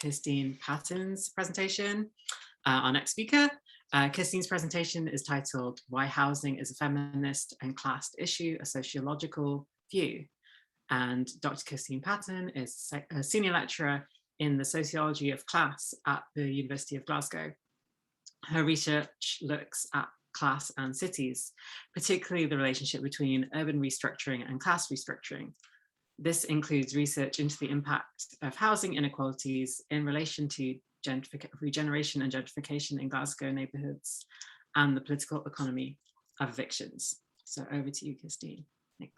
Kirsteen Paton's presentation. Our next speaker. Kirsteen's presentation is titled Why Housing is a Feminist and Classed Issue, a Sociological View. And Dr. Kirsteen Paton is a senior lecturer in the sociology of class at the University of Glasgow. Her research looks at class and cities, particularly the relationship between urban restructuring and class restructuring. This includes research into the impact of housing inequalities in relation to regeneration and gentrification in Glasgow neighbourhoods and the political economy of evictions. So over to you, Kirsteen. Thanks.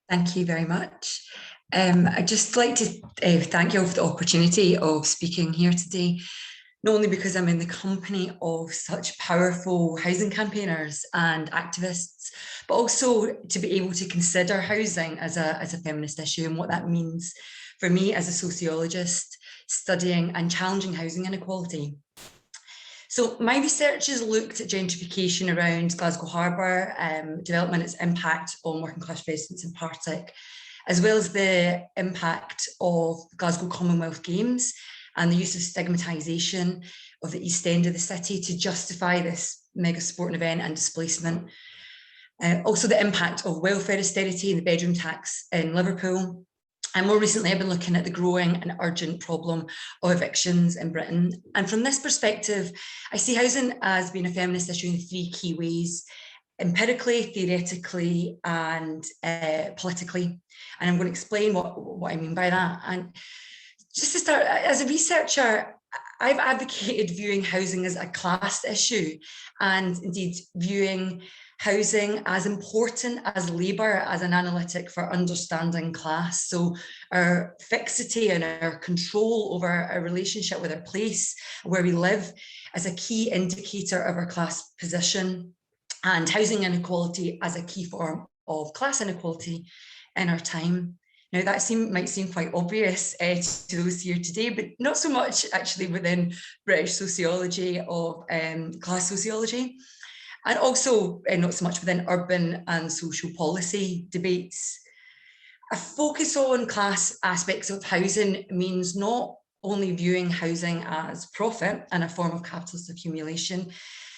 Thank you very much. I'd just like to thank you for the opportunity of speaking here today, not only because I'm in the company of such powerful housing campaigners and activists, but also to be able to consider housing as a feminist issue and what that means for me as a sociologist studying and challenging housing inequality. So my research has looked at gentrification around Glasgow Harbour, development, its impact on working class residents in Partick, as well as the impact of Glasgow Commonwealth Games and the use of stigmatisation of the East End of the city to justify this mega sporting event and displacement. Also the impact of welfare austerity and the bedroom tax in Liverpool. And more recently, I've been looking at the growing and urgent problem of evictions in Britain. And from this perspective, I see housing as being a feminist issue in three key ways: empirically, theoretically, and politically. And I'm going to explain what I mean by that. And just to start, as a researcher, I've advocated viewing housing as a class issue, and indeed viewing housing as important as labour as an analytic for understanding class. So our fixity and our control over our relationship with our place, where we live, as a key indicator of our class position, and housing inequality as a key form of class inequality in our time. Now that might seem quite obvious to those here today, but not so much actually within British sociology or class sociology. And also not so much within urban and social policy debates. A focus on class aspects of housing means not only viewing housing as profit and a form of capitalist accumulation,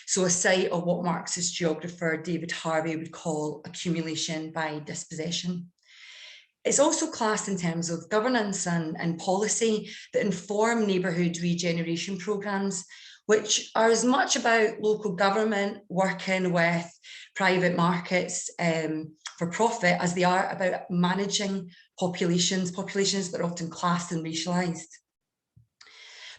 so a site of what Marxist geographer David Harvey would call accumulation by dispossession. It's also class in terms of governance and policy that inform neighbourhood regeneration programmes, which are as much about local government working with private markets for profit as they are about managing populations that are often classed and racialised.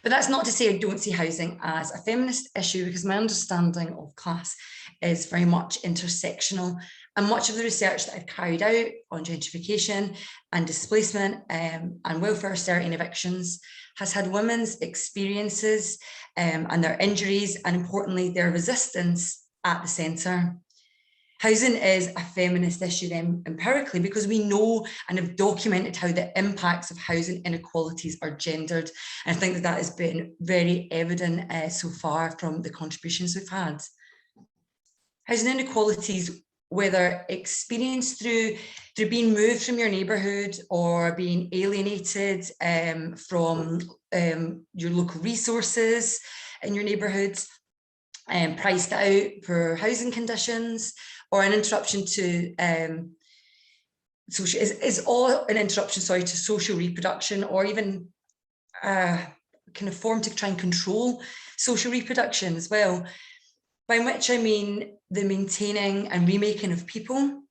But that's not to say I don't see housing as a feminist issue, because my understanding of class is very much intersectional. And much of the research that I've carried out on gentrification and displacement and welfare austerity and evictions has had women's experiences and their injuries, and importantly, their resistance at the centre. Housing is a feminist issue then empirically, because we know and have documented how the impacts of housing inequalities are gendered. And I think that has been very evident so far from the contributions we've had. Housing inequalities, whether experienced through being moved from your neighbourhood or being alienated from your local resources in your neighbourhoods, priced out for housing conditions, or an interruption to is all an interruption, to social reproduction, or even kind of form to try and control social reproduction as well. By which I mean the maintaining and remaking of people,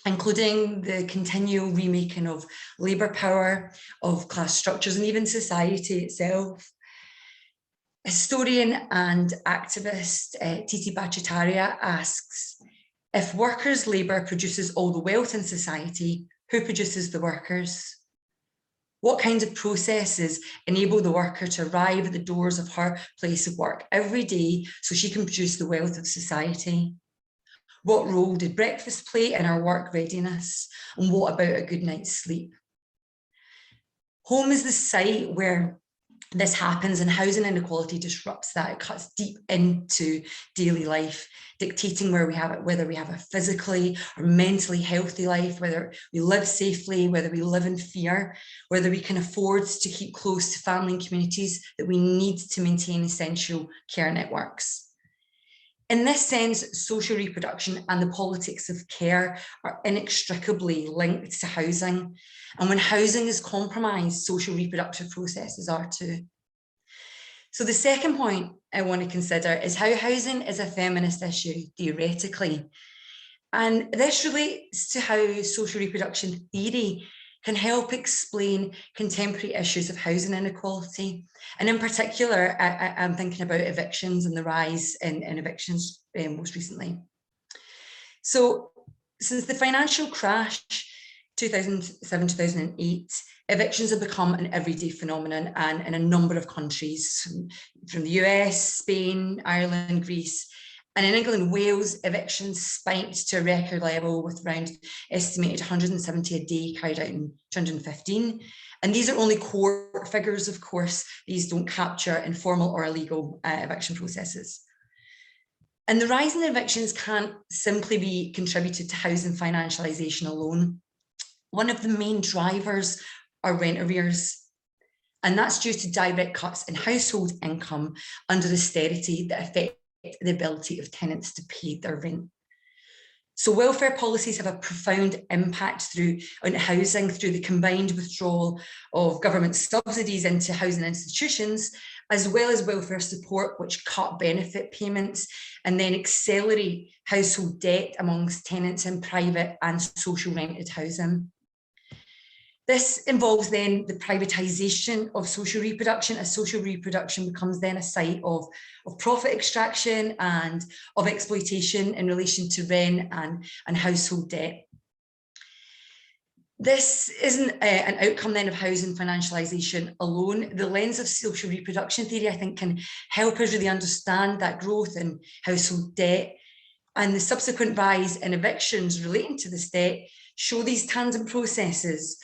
including the continual remaking of labour power, of class structures, and even society itself. Historian and activist Titi Bhattacharya asks, if workers' labour produces all the wealth in society, who produces the workers? What kinds of processes enable the worker to arrive at the doors of her place of work every day so she can produce the wealth of society? What role did breakfast play in our work readiness? And what about a good night's sleep? Home is the site where This happens and housing inequality disrupts that. It cuts deep into daily life, dictating whether we have a physically or mentally healthy life, whether we live safely, whether we live in fear, whether we can afford to keep close to family and communities that we need to maintain essential care networks. In this sense, social reproduction and the politics of care are inextricably linked to housing. And when housing is compromised, social reproductive processes are too. So the second point I want to consider is how housing is a feminist issue, theoretically. And this relates to how social reproduction theory can help explain contemporary issues of housing inequality. And in particular, I'm thinking about evictions and the rise in evictions most recently. So since the financial crash, 2007, 2008, evictions have become an everyday phenomenon, and in a number of countries, from the US, Spain, Ireland, Greece, and in England and Wales, evictions spiked to a record level with around estimated 170 a day carried out in 2015. And these are only court figures, of course. These don't capture informal or illegal eviction processes. And the rise in evictions can't simply be contributed to housing financialisation alone. One of the main drivers are rent arrears. And that's due to direct cuts in household income under austerity that affect the ability of tenants to pay their rent. So welfare policies have a profound impact on housing through the combined withdrawal of government subsidies into housing institutions, as well as welfare support, which cut benefit payments and then accelerate household debt amongst tenants in private and social rented housing. This involves then the privatisation of social reproduction, as social reproduction becomes then a site of profit extraction and of exploitation in relation to rent and household debt. This isn't an outcome then of housing financialisation alone. The lens of social reproduction theory, I think, can help us really understand that growth in household debt, and the subsequent rise in evictions relating to this debt show these tandem processes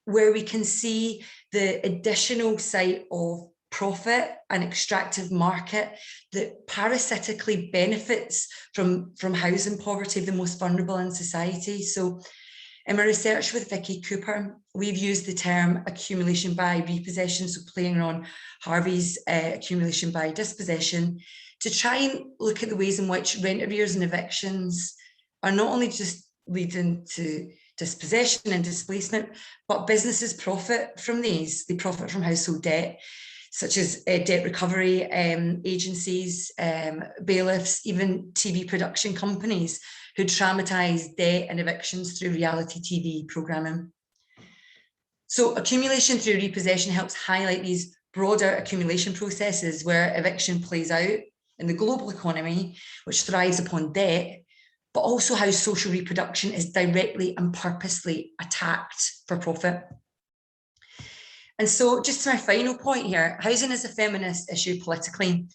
where we can see the additional site of profit and extractive market that parasitically benefits from housing poverty of the most vulnerable in society. So in my research with Vicky Cooper, we've used the term accumulation by repossession, so playing on Harvey's accumulation by dispossession, to try and look at the ways in which rent arrears and evictions are not only just leading to dispossession and displacement, but businesses profit from these. They profit from household debt, such as debt recovery agencies, bailiffs, even TV production companies who dramatise debt and evictions through reality TV programming. So accumulation through repossession helps highlight these broader accumulation processes where eviction plays out in the global economy, which thrives upon debt, but also how social reproduction is directly and purposely attacked for profit. And so just to my final point here, housing is a feminist issue politically.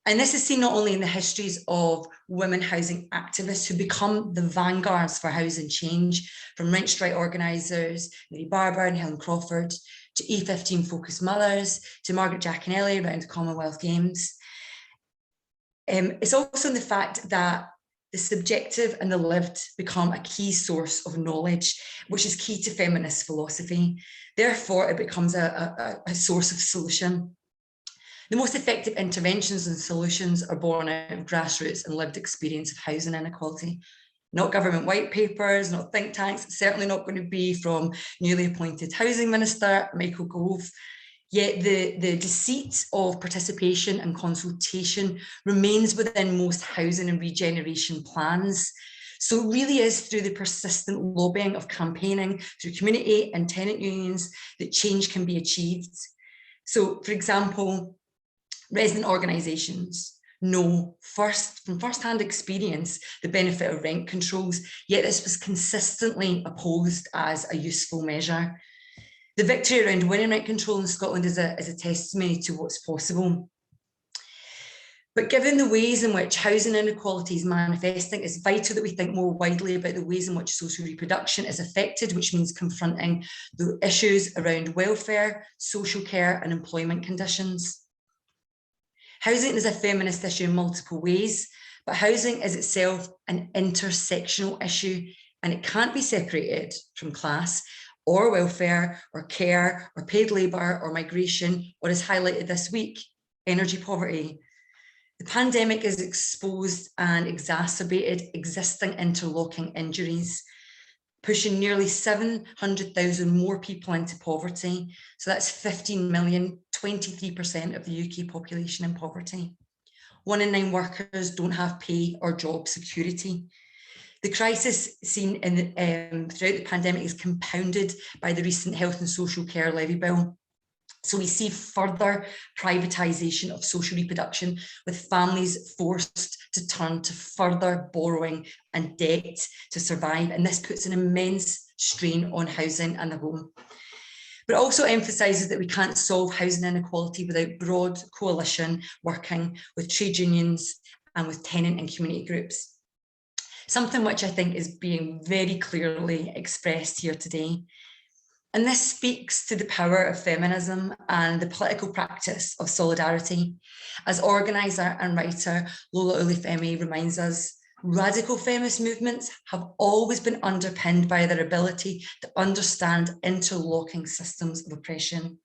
And this is seen not only in the histories of women housing activists who become the vanguards for housing change, from rent strike organisers, Mary Barber and Helen Crawford, to E15 focused mothers, to Margaret Giaconelli around the Commonwealth Games. It's also in the fact that the subjective and the lived become a key source of knowledge, which is key to feminist philosophy. Therefore, it becomes a source of solution. The most effective interventions and solutions are born out of grassroots and lived experience of housing inequality. Not government white papers, not think tanks, it's certainly not going to be from newly appointed Housing Minister Michael Gove. Yet the deceit of participation and consultation remains within most housing and regeneration plans. So it really is through the persistent lobbying of campaigning, through community and tenant unions, that change can be achieved. So, for example, resident organisations know from first-hand experience the benefit of rent controls, yet this was consistently opposed as a useful measure. The victory around winning rent control in Scotland is a testimony to what's possible. But given the ways in which housing inequality is manifesting, it's vital that we think more widely about the ways in which social reproduction is affected, which means confronting the issues around welfare, social care, and employment conditions. Housing is a feminist issue in multiple ways, but housing is itself an intersectional issue, and it can't be separated from class or welfare or care or paid labour or migration, or as highlighted this week, energy poverty. The pandemic has exposed and exacerbated existing interlocking injuries, pushing nearly 700,000 more people into poverty. So that's 15 million, 23% of the UK population in poverty. 1 in 9 workers don't have pay or job security. The crisis seen throughout the pandemic is compounded by the recent Health and Social Care Levy Bill. So we see further privatisation of social reproduction, with families forced to turn to further borrowing and debt to survive. And this puts an immense strain on housing and the home. But it also emphasises that we can't solve housing inequality without broad coalition working with trade unions and with tenant and community groups. Something which I think is being very clearly expressed here today. And this speaks to the power of feminism and the political practice of solidarity. As organiser and writer Lola Olufemi reminds us, radical feminist movements have always been underpinned by their ability to understand interlocking systems of oppression.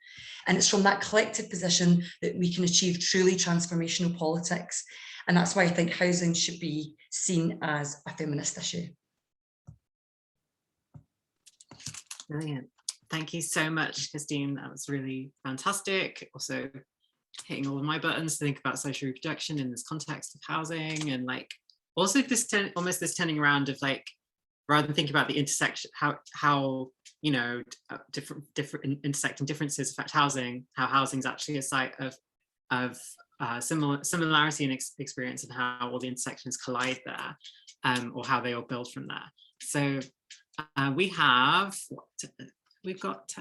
And it's from that collective position that we can achieve truly transformational politics. And that's why I think housing should be seen as a feminist issue. Brilliant. Thank you so much, Kirsteen. That was really fantastic. Also hitting all of my buttons to think about social reproduction in this context of housing, and like also this almost this turning around of like, rather than thinking about the intersection, how you know different intersecting differences affect housing, how housing is actually a site of similarity and experience, and how all the intersections collide there, or how they all build from there. So we've got